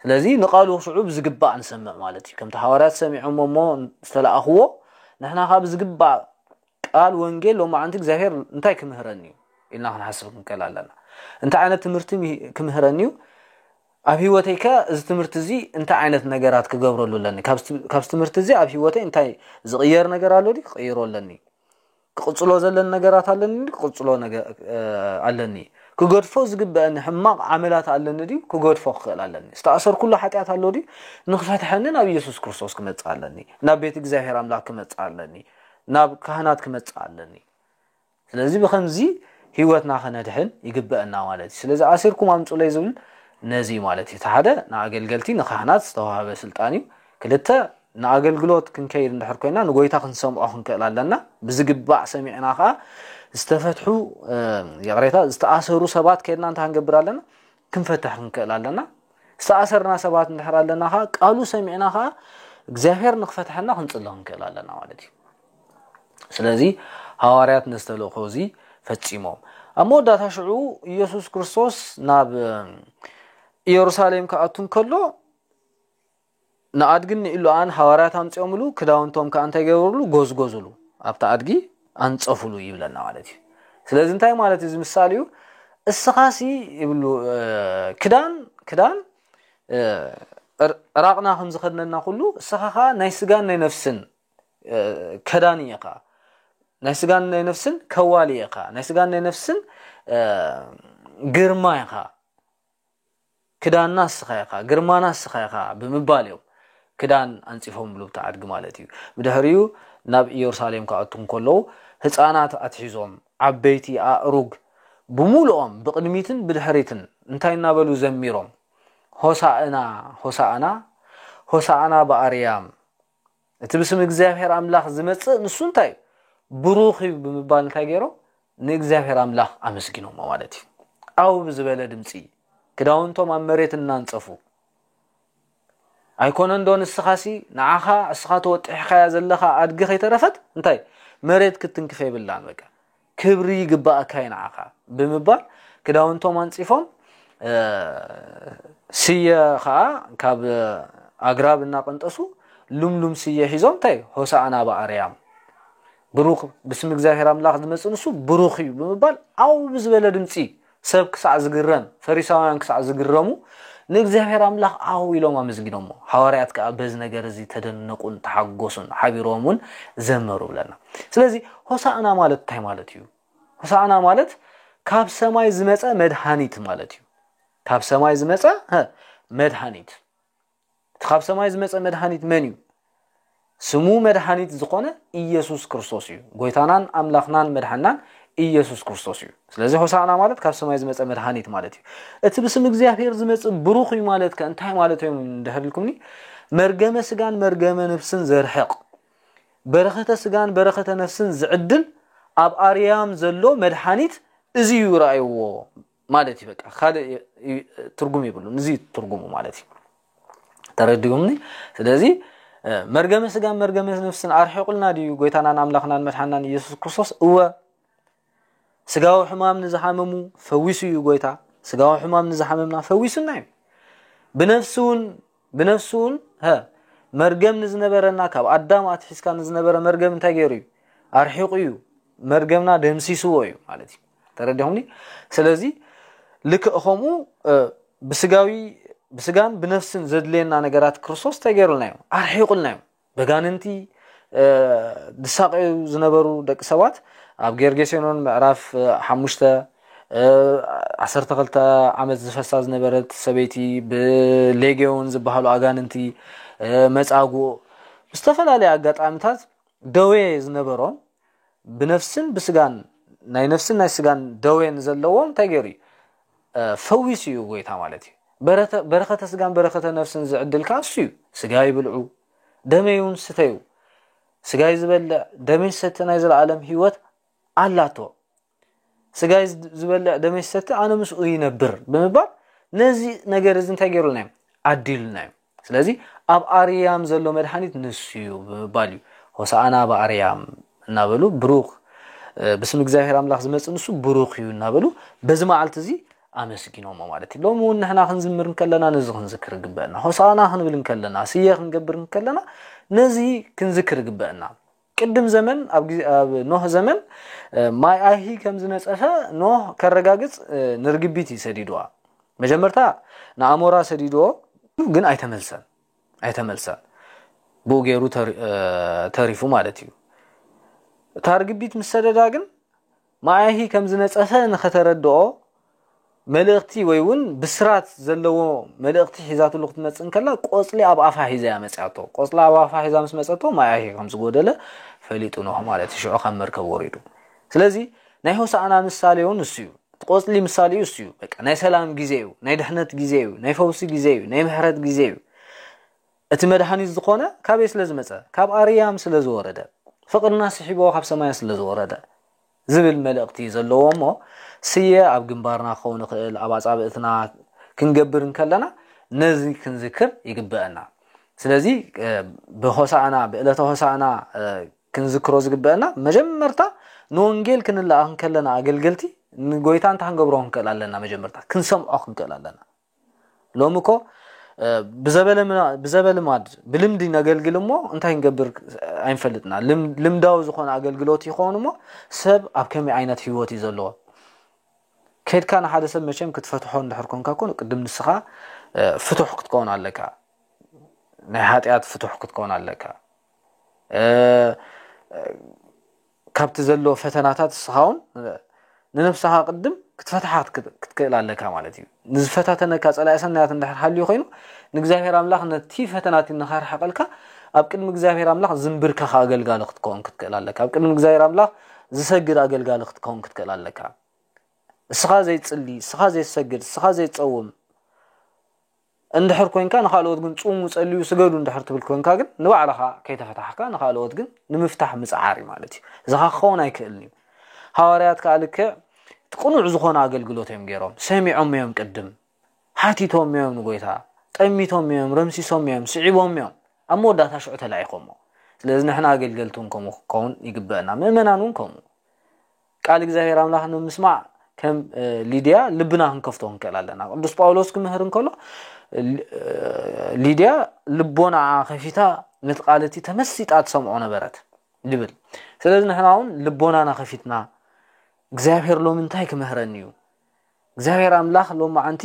ስለዚህ ንቃሉ ሱዑብ ዝግባእ እንሰምዕ ማለት እዩ ከምታ ሐዋርያት ሰሚዖም ሞ ዝተላኣኽዎ ንሕና ካብ ዝግባእ ቃል ወንጌል ሎማዓንቲ እግዚአብሔር እንታይ ክምህረኒ ኢልና ክንሓስብ ክንከላለና እንታይ ዓይነት ትምህርቲ ክምህረኒ ኣብ ህይወተይካ እዚ ትምህርቲ እዚ እንታይ ዓይነት ነገራት ክገብረሉ ኣለኒ ካብ ትምህርቲ እዚ ኣብ ህይወተይ እንታይ ዝቕየር ነገር ኣሎ ዲ ክቕይሮለኒ ክቕጽሎ ዘለን ነገራት ኣለኒ ክቕጽሎ ነገር ኣለኒ ክጎድፎ ዝግበአኒ ሕማቕ ዓመላት ኣለኒ ዲ ክጎድፎ ክኽእል ኣለኒ ዝተኣሰር ኩሉ ሓጢኣት ኣሎ ዲ ንኽፈትሐኒ ናብ ኢየሱስ ክርስቶስ ክመጽእ ኣለኒ ናብ ቤት እግዚአብሔር ኣምላክ ክመጽእ ኣለኒ ናብ ካህናት ክመጽእ ኣለኒ ስለዚህ በከምዚ ህይወትና ከነድሕን ይግበአና ማለት ስለዚህ ኣሲርኩም ኣምጹለይ ዝብል ነዚ ማለት ተሓደ ንኣገልገልቲ ንካህናት ዝተዋሃበ ስልጣን እዩ ክልተ ንኣገልግሎት ክንከይድ እንድሕር ኮይና ንጎይታ ክንሰምዖ ክንክእል ኣለና ብዝግባእ ሰሚዕና ኸ ዝተፈትሑ የቕሬታ ዝተኣሰሩ ሰባት ከይድና እንታይ ክንገብር ኣለና ክንፈትሕ ክንክእል ኣለና ዝተኣሰርና ሰባት እንድሕር ኣለና ኸ ቃሉ ሰሚዕና ኸ እግዚአብሔር ንኽፈትሐና ክንጽሊ ክንክእል ኣለና ማለት እዩ ስለዚ ሐዋርያት ነስተልእኮ እዚ ፈጺሞም ኣብ መወዳእታ ሽዑ ኢየሱስ ክርስቶስ ናብ ኢየሩሳሌም ከኣቱን ከሎ ንኣድግን ኢሉኣን ሐዋርያት ኣምጽኦምሉ ክዳውንቶም ከ እንታይ ገበርሉ ጎዝጎዝሉ ኣብታ ኣድጊ አንጸፉሉ ይብለና ማለት እዩ ስለዚህ እንታይ ማለት እዚ ምሳሌ እዩ እስኻሲ ይብሉ ክዳን ራቅና ከም ዝኸድነና ሁሉ እስኻኻ ናይ ስጋን ናይ ነፍስን ከዳን ይኻ ናይ ስጋን ናይ ነፍስን ከዋሊ ይኻ ናይ ስጋን ናይ ነፍስን ግርማ ይኻ ክዳንና እስኻ ይኻ ግርማና እስኻ ይኻ ብምባል እዮም ክዳን አንጽፎም ብሉ ተዓድግ ማለት እዩ ብድሕሪኡ ናብ ኢየሩሳሌም ከኣቱን ከለው ህፃናት ኣትሒዞም ዓበይቲ ኣእሩግ بمولهم بقدميتن بدحريتن انتاينا بلو زميرهم هوسانا بأريام اتبسم اغزافير املاح زمص نسو انتاي بروخي بمبال انتاي غيرو نغزافير املاح امسكينو مالتي او بزبله دمصي كداونتوم امريت እናንጽፉ አይኮን እንደሆነ እስኻሲ ናኻ እስኻቶ ወጥሕኻ ያዘለኻ አድግ ኸይተረፈት እንታይ መሬት ክትንክፈ ይብላን በቃ ክብሪ ይግባአካ ይናኻ በመባል ክዳውንቶም አንጽፎም ሲያኻ ካብ አግራብና ቀንጠሱ ሉምሉም ሲየ ሂዞም ታይ ሆሳዕና በአርያም ብሩኽ ብስም እግዚአብሔር አምላክ ዝመጽንሱ ብሩኽ እዩ በመባል አው ብዝበለ ድምጺ ሰብ ክሳዕ ዝግረም ፈሪሳውያን ክሳዕ ዝግረሙ ንእግዚአብሔር አምላክ አው ኢሎም አመዝግኖም ሐዋርያት ከአበዝ ነገር እዚ ተደነቁን ተሐጎሱን ሐቢሮሙን ዘመሩ ብለና ስለዚህ ሆሳዕና ማለት ታይ ማለት እዩ ሆሳዕና ማለት ካብ ሰማይ ዝመጸ መድኃኒት ማለት እዩ ካብ ሰማይ ዝመጸ መድኃኒት ካብ ሰማይ ዝመጸ መድኃኒት መን እዩ ስሙ መድኃኒት ዝኾነ ኢየሱስ ክርስቶስ እዩ ጎይታናን አምላኽናን መድኃናን ኢየሱስ ክርስቶስ እዩ ስለዚህ ሆሳዕና ማለት ካብ ሰማይ ዝመጸ መድኃኒት ማለት እዩ እቲ ብስም እግዚአብሔር ዝመጽ ብሩኽ እዩ ማለት ከእንታይ ማለት እዩ እንደህልኩምኒ መርገመ ስጋን መርገመ ነፍስን ዘርሕቅ በረኸተ ስጋን በረኸተ ነፍስን ዝዕድል ኣብ አርያም ዘሎ መድኃኒት እዚ ይራይዎ ማለት ይበቃ ካለ ትርጉም ይብሉን እዚ ትርጉሙ ማለት እዩ ተረድዩምኒ ስለዚህ መርገመ ስጋን መርገመ ነፍስን አርሕቁልና ዲዩ ጎይታናን አምላኽናን መድኃናን ኢየሱስ ክርስቶስ እወ ስጋው ሕማም ንዝሐመሙ ፈዊሱ እዩ ጎይታ ስጋው ሕማም ንዝሐመምና ፈዊሱና እዩ ብነፍሱን መርገም ንዝነበረና ካብ አዳም አትሒስካ ንዝነበረ መርገም እንታይ ገይሩ እዩ አርሕቁ እዩ መርገምና ደምሲስዎ እዩ ማለት እዩ ተረድዩምኒ ስለዚህ ልክእኹሙ بسجان بنفسن زدلنا نجارات كريستوس تجارلنا يوم أرحيقلنا يوم بجاننتي دساقي زنبرو دك سوات أبجرجسينون معرف حمشته عصرت غلطة عمل زفاس زنبرت سبيتي بليجيون زبحلو أجاننتي مساقو مستفاد عليه أجات عمتات دوي زنبرون بنفسن بسجان ناي سجان دوي نزلوهم تجاري فويسيو قوي تعملتي بركة سجان بركة نفسن زعدل كاسيو سجاي بلعو دميون ستيو سجاي زبل دمي ستنا يزل عالم هيوت علاتو سجاي زبل دمي ست أنا مسؤولي نبر بمبار نزي نجارزين تجارلنا عدلنا سلازي أب أريام زلوا مرحنيت نسيو بمباليو وسأنا أب أريام نابلو بروخ بسم እግዚአብሔር አምላክ ዝመጽንሱ ብሩኽ እዩ እናበሉ በዝማ አልተዚ አመስግኖም ማለት ነው ለሙ ነህና ክንዝምርን ከለና ነዚ ክንዝክር ግበና ሆሳና ክንብልን ከለና ሲየ ክንገብርን ከለና ነዚ ክንዝክር ግበና ቅድም ዘመን ኣብ ኖህ ዘመን ማይ አሂ ከም ዝነጸፈ ኖህ ከረጋግጽ ንርግቢት ይሰዲድዋ መጀመርታ ናአሞራ ሰዲዶ ግን አይተመልሰን ቦጌሩ ተሪፉ ማለት እዩ ታርግቢት መሰደዳ ግን ማይሂ ከም ዝነጸፈ ንኸተረድኦ መልእክቲ ወይውን ብስራት ዘለዎ መልእክቲ ሒዛቱ ልኽት መጽን ከላ ቆጽሊ ኣብ አፋ ሒዛ ያመጻቶ ቆጽላ ኣብ አፋ ሒዛ መስመጸቶ ማይሂ ከም ዝጎደለ ፈሊጡ ነው ማለት ሽዑ ከም መርከብ ወሪዱ ስለዚህ ናይ ሆሳዕና ምሳሌውን እሱ ቆጽሊ ምሳሌው እሱ በቃ ናይ ሰላም ጊዜው ናይ ድህነት ጊዜው ናይ ፈውሲ ጊዜው ናይ ምሕረት ጊዜው እቲ መድኃኒት ዝኾነ ካብ ስለዝመጸ ካብ አርያም ስለዝወረደ فقرنا سحبوا خب سمايا ስለዝወረደ ዝብል መልእክቲ ዘለዎሞ ሲየ ኣብ ግንባርና ኾነ ኽእል ኣብ አጻብእትና ክንገብርን ከለና ነዚ ክንዝክር ይግበአና ስለዚህ በሆሳዕና በእለተ ሆሳዕና ክንዝክሮ ዝግበአና መጀመርታ ንወንጌል ክንላአን ከለና አገልገልቲ ንጎይታን ታንገብሮን ከላለና መጀመርታ ክንሰምዖ ክንከላለና ሎምኮ بزبل ماد بلمدي ناقلقلمو انتهي نقبر عين فلتنا لمداو زخون اقلقلوتي يخونمو سب ابكمي عينات هيوتي زلوه كيد كان حادثة مشيم كتفتحون لحركون كاكون قدم نسخة فتح كتكون عليك نهاتيات فتح كتكون عليك كابت زلو فتناتات الصخاون ننفسها قدم كتفتحات كتكيل عليك مالتي نزفتاتنا كاصلا اسنات اندحر حليو خينو نغزاهير املاح نتي فتناتي نخار حقلك ابقد مغزاهير املاح زنبرك خاغلغال كتكون كتكيل عليك ابقد مغزاهير املاح زسجد اغلغال كتكون كتكيل عليك اسخا زي تصلي اسخا زي سجد اسخا زي تصوم اندحر كوينكا نخالوت كن صومو صليو سجدو اندحر تبل كوينكا كن نبعلخا كيتفتحكا نخالوت كن نمفتح مصعاري مالتي زخا خون ايكلني حواريات كالك تقنع زخون اغلغلوتهم غيروم سميعهم يوم قدم حاتيتهم يوم نغويتا طميتهم يوم رمسيسهم يوم سعيبهم يوم اموداتا شعو تلايخمو ስለዚህ نحنا አገልገልቱን ከመሆን ይግባና መመናኑን ከሙ ቃል እግዚአብሔር አምላክ ነው መስማዕ ከም ሊዲያ ልብና እንከፍቶን ከላለና ቅዱስ ጳውሎስ ከመህርን ከሎ ሊዲያ ልቦና ከፊታ ንጥቃለቲ ተመስጣት ሰምዖ ነበረት ድብል ስለዚህ نحنا አሁን ልቦናና ከፊትና እግዚአብሔር ሎምንታይ ከመህረኒዩ እግዚአብሔር አምላክ ሎም አንቲ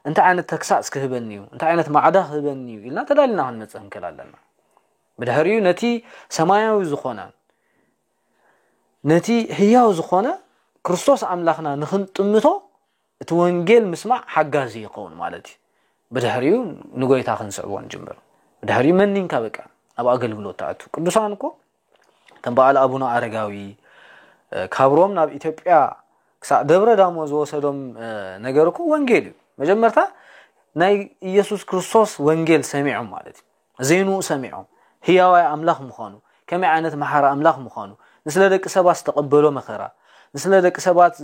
እንተ አይነት ተክሳስ ከህበኒዩ እንተ አይነት ማዕዳ ከህበኒዩ ኢልና ተዳልና አሁን መጽን ከላለና بدهريو نتي سماياوي زخونه نتي هياو زخونه كريستوس املاخنا نخنطمتو توانجيل مسمع حغازي يكون مالتي بدهريو نغويتا خنصبون جمبر بدهري منين كبقى ابا اغلغلوت تاعتو قدوسان كو تنبال ابونا ارغاوي كابروم ناب ايثيوبيا دبره دامو زوسدوم نغركو وانجيل مجمرتا ناي يسوع كريستوس وانجيل سمعوا مالتي زينو سمعوا هياوي املاح مخانو كما عينت محاره املاح مخانو مثل دق سبات تقبلوا مخرا مثل دق سبات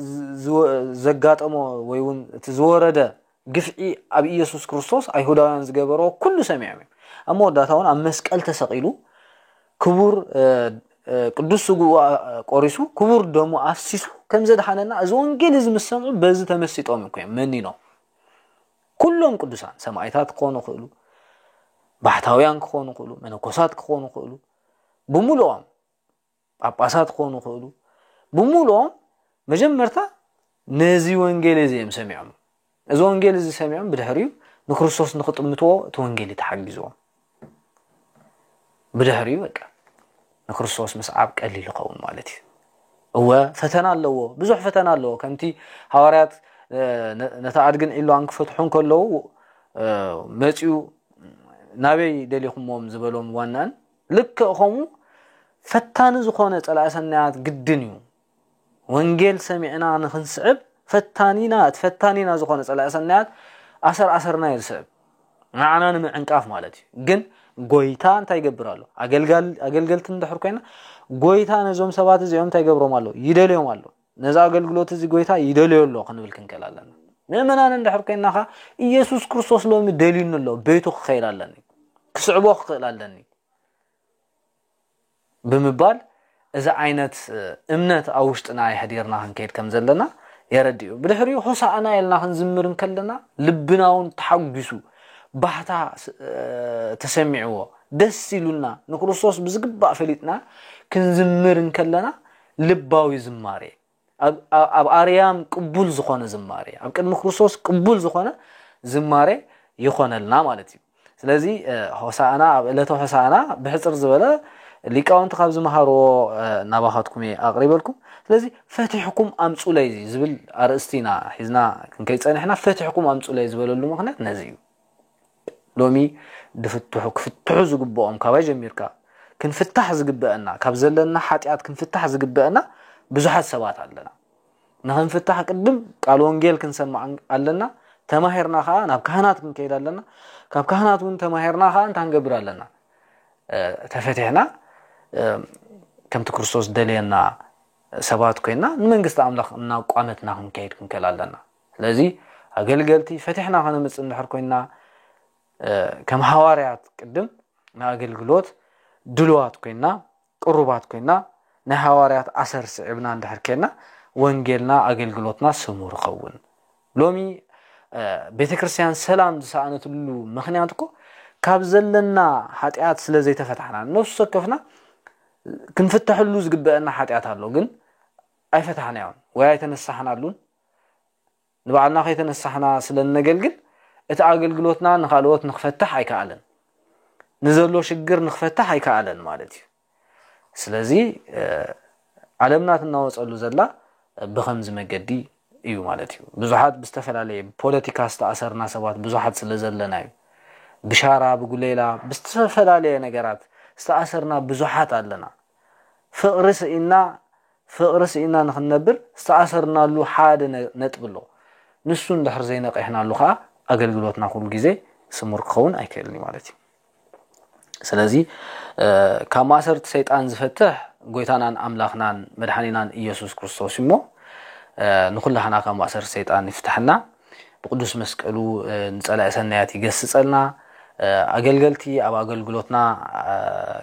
زغاطمو ويون تزورده غفعي ابي يسوع كريستوس ايهوداوያን زغبرو كل سمعوا اما وداتاون امسقل تسقيلو كبور قدوس قوريسو كبور دمو افسيسو كم زدحننا از وانجيل زمسمع بز تمسيطوم كو مني نو كلهم قدوسان سمايتات كونو خلو ባህታውያን ከሆኑ ሁሉ መነኮሳት ከሆኑ ሁሉ በሙሉም ጳጳሳት ከሆኑ ሁሉ በሙሉም መጀመርታ ነዚ ወንጌል ዘም ሰሚዑም እዚ ወንጌል እዚ ሰሚዑም ብድህሪው ንክርስቶስ ንኽጥምቶ ተወንጌል ተሐግዞ ብድህሪው በቃ ንክርስቶስ መስዓብ ቀሊል ይኸውን ማለት እዩ ፈተና ኣለዎ ብዙሕ ፈተና ኣለዎ ከምቲ ሐዋርያት ነታአድግን ኢሉ አንክፈትሑን ከለው መጪው ናበይ ደሊኹሞም ዝበሎም ዋናን ልክ ኸሙ ፈታን ዝኾነ ጸላእሰናያት ግድን እዩ ወንጌል ሰሚዕና ንኽንስዕብ ፈታኒና ዝኾነ ጸላእሰናያት አሰርና ይርስብ ማዕና ንምዕንቃፍ ማለት እዩ ግን ጎይታ እንታይ ይገብራሉ አገልገልት እንደሕር ኮይና ጎይታ ነዞም ሰባት እዚኦም እንታይ ይገብሮም አሎ ይደልዮም አሎ ነዛ አገልግሎት እዚ ጎይታ ይደልዮሎ ክንብል ክንከላለን ምእመናን እንደሕር ኮይናኻ ኢየሱስ ክርስቶስ ሎም ደሊን ኣሎ ቤቱ ኸይራለኒ ክስዕቦ ኸይራለኒ ብምባል እዛ አይነት እምነት አውሽጥና ይሕዲርና ክንከይድ ከም ዘለና يرديو بدحريو حسانا يلنا خنزمرن كلنا لبناون تحقسو ባህታ ተሰሚዕዎ ደስ ይሉና ንክርስቶስ ብዝግባእ ፈሊጥና ክንዝምርን ከለና ልባዊ ዝማሬ ኣብ አርያም ቅቡል ዝኾነ ዝማሬ ኣብ ቅድሚ ክርስቶስ ቅቡል ዝኾነ ዝማሬ ይኾነልና ማለት እዩ ስለዚ ሆሳዕና ኣብ ዕለተ ሆሳዕና ብሕጽር ዝበለ ሊቃውንት ካብ ዝመሃርዎ ናባኻትኩም ኣቕሪበልኩም ስለዚ ፈትሕኩም ኣምፁ ለይ ዝብል ኣርእስቲና ሒዝና ክንከይጸንሕና ፈትሕኩም ኣምፁ ለይ ዝበለሉ ምኽንያት ነዚ እዩ ሎሚ ድፍትሑ ክፍትሑ ዝግበኦም ካባይ ጀሚርካ ክንፍታሕ ዝግበአና ካብ ዘለና ሓጢያት ክንፍታሕ ዝግበአና ብዙሓት ሰባት ኣለና ንኽንፍታሕ ቅድም ቃል ወንጌል ክንሰማዕ ኣለና ተማሂርና ኸዓ ናብ ካህናት ክንከይድ ኣለና ካብ ካህናት እውን ተማሂርና ኸዓ እንታይ ክንገብር ኣለና ተፈቲሕና ከምቲ ክርስቶስ ደልየና ሰባት ኮይና ንመንግስቲ ኣምላኽ እናቋመትና ክንከይድ ክንከል ኣለና ስለዚ ኣገልገልቲ ፈቲሕና ክንምፅእ እንድሕር ኮይና كم حواريات قدم ناغلغلوت دلوات كوينا قربات كوينا نحواريات أسر سعبنا اندحر كينا وانجيلنا اغلغلوتنا سمور خون لومي بيت كريستيان سلام دسانت لو مخنياتكو كابزلنا حاتيات سلازي تفتحنا نفس كفنا كنفتحلو زغبانا حاتيات الله ግን አይፈታህና ያው ወይ አይተነሳህናሉን ንባዕልና ከይተነሳህና ስለነገልግል እቲ አገልግሎትና ንኻልኦት ንኽፈታሕ አይካአለን ንዘሎ ሽግር ንኽፈታሕ አይካአለን ማለት እዩ ስለዚ ዓለምናት እናወጸሉ ዘላ ብኸምዝ መገዲ እዩ ማለት እዩ ብዙሓት ብስተፈላለየ ፖለቲካ ዝተኣሰርና ሰባት ብዙሓት ስለዘለና እዩ ብሻራ ብጉሌላ ብስተፈላለየ ነገራት ዝተኣሰርና ብዙሓት ኣለና ፍቅሪ ስኢና ፍቅሪ ስኢና ንኽነብር ዝተኣሰርናሉ ሓደ ነጥብ ኣሎ ንሱ እንድሕር ዘይነቂሕናሉ ከዓ ኣገልግሎትና ኩሉ ግዜ ስሙር ክኸውን ኣይክእልኒ ማለት እዩ ስለዚ ካብ ማእሰርቲ ሰይጣን ዝፈትሕ ጎይታናን ኣምላኽናን መድሓኒናን ኢየሱስ ክርስቶስ እሞ ንኩላህና ካብ ማእሰርቲ ሰይጣን ይፍታሕና ብቅዱስ መስቀሉ ንጸላኢ ሰናያት ይገስጸልና ኣገልገልቲ ኣብ ኣገልግሎትና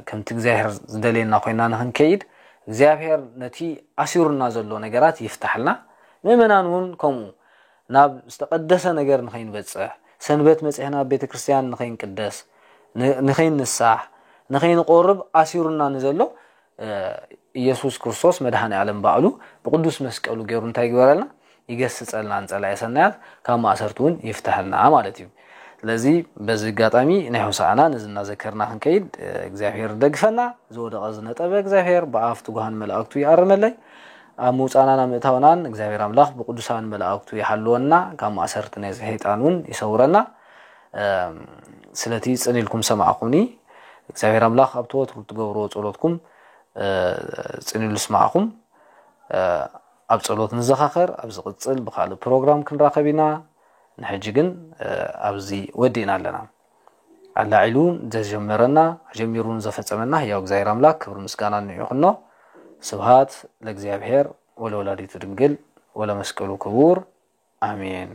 ከምቲ እግዚአብሔር ዝደለየና ኮይና ንኽንከይድ እግዚአብሔር ነቲ ኣሲሩና ዘሎ ነገራት ይፍታሕልና ምእመናን እውን ከምኡ ናብ ዝተቀደሰ ነገር ንኸይንበጽሕ ሰንበት መጽሕና ቤተ ክርስቲያን ንኸይንቅደስ ንኸይንሳሕ ንኸይንቆርብ ኣሲሩና ንዘሎ ኢየሱስ ክርስቶስ መድኃኔ ዓለም ባዕሉ ብቅዱስ መስቀሉ ገይሩ እንታይ ይግበረልና ይገስጸልና ንጸላኢ ሰናያት ካብ ማእሰርቲ እውን ይፍታሕልና ማለት እዩ ስለዚ በዚ አጋጣሚ ናይ ሆሳዕና ንዝና ዘከርና ክንከይድ እግዚአብሔር ደግፈና ዝወደቀ ዝነጠበ እግዚአብሔር በአፍቱ ጉሃን መላእክቱ ይአርመለይ አሙጻናና ምእታውናን እግዚአብሔር አምላኽ በቅዱሳን መላእክቱ ይሐልወና ካብ ማእሰርቲ ናይ ሰይጣኑን ይሰውረና ስለቲ ጽኒልኩም ሰማዕኩኒ እግዚአብሔር አምላኽ ኣብቶት ትገብሮ ጸሎትኩም ጽኒሉ ስማዕኩም ኣብ ጸሎት ንዘኻኸር ኣብ ዝቅጽል በኻሊ ፕሮግራም ክንራኸቢና ንሕጂ ግን ኣብዚ ወዲና ኣለና ኣላዒሉን ዘጀመረና ጀሚሩን ዘፈጸመና ያው እግዚአብሔር አምላክ ክብር ምስጋና ንይኹኖ ስብሃት ለእግዚአብሔር ወለወላዲቱ ድንግል ወለመስቀሉ ክቡር አሜን